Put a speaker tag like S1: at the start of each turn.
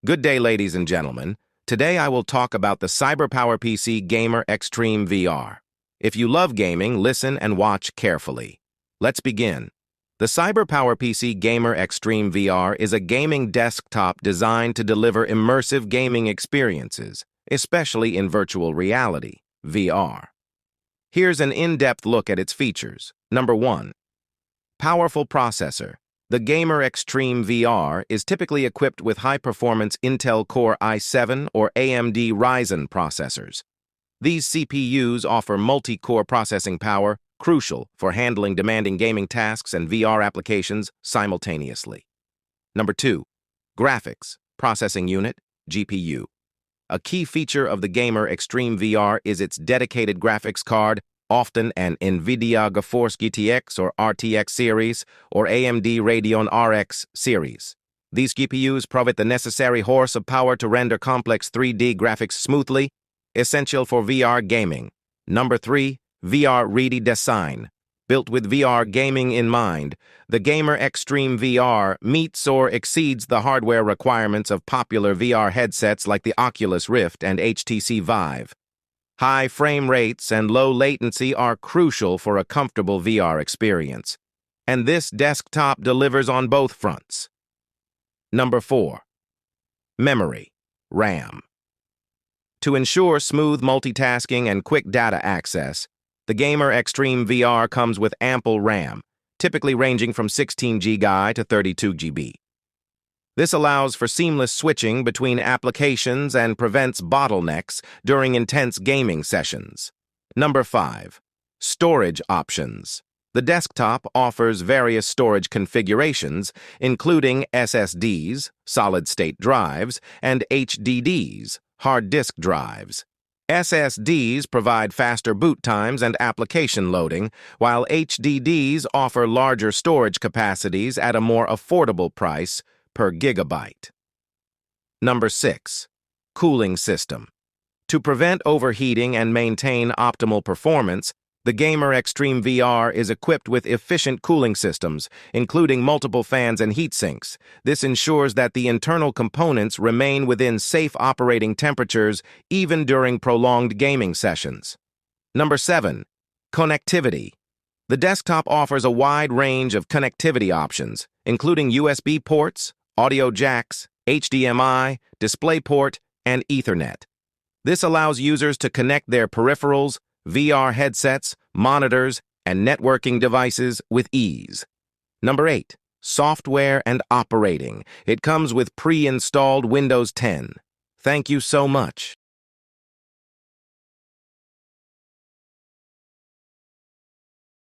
S1: Good day, ladies and gentlemen. Today I will talk about the CyberPowerPC Gamer Xtreme VR. If you love gaming, listen and watch carefully. Let's begin. The CyberPowerPC Gamer Xtreme VR is a gaming desktop designed to deliver immersive gaming experiences, especially in virtual reality, VR. Here's an in-depth look at its features. Number 1. Powerful processor. The Gamer Xtreme VR is typically equipped with high-performance Intel Core i7 or AMD Ryzen processors. These CPUs offer multi-core processing power, crucial for handling demanding gaming tasks and VR applications simultaneously. Number 2. Graphics Processing Unit, GPU. A key feature of the Gamer Xtreme VR is its dedicated graphics card, often an NVIDIA GeForce GTX or RTX series or AMD Radeon RX series. These GPUs provide the necessary horse of power to render complex 3D graphics smoothly, essential for VR gaming. Number 3. VR-ready design. Built with VR gaming in mind, the Gamer Xtreme VR meets or exceeds the hardware requirements of popular VR headsets like the Oculus Rift and HTC Vive. High frame rates and low latency are crucial for a comfortable VR experience, and this desktop delivers on both fronts. Number 4. Memory, RAM. To ensure smooth multitasking and quick data access, the Gamer Xtreme VR comes with ample RAM, typically ranging from 16 GB to 32 GB. This allows for seamless switching between applications and prevents bottlenecks during intense gaming sessions. Number 5. Storage options. The desktop offers various storage configurations, including SSDs, solid-state drives, and HDDs, hard disk drives. SSDs provide faster boot times and application loading, while HDDs offer larger storage capacities at a more affordable price per gigabyte. Number 6. Cooling system. To prevent overheating and maintain optimal performance, the Gamer Xtreme VR is equipped with efficient cooling systems, including multiple fans and heat sinks. This ensures that the internal components remain within safe operating temperatures even during prolonged gaming sessions. Number 7. Connectivity. The desktop offers a wide range of connectivity options, including USB ports, audio jacks, HDMI, DisplayPort, and Ethernet. This allows users to connect their peripherals, VR headsets, monitors, and networking devices with ease. Number 8. Software and operating. It comes with pre-installed Windows 10. Thank you so much.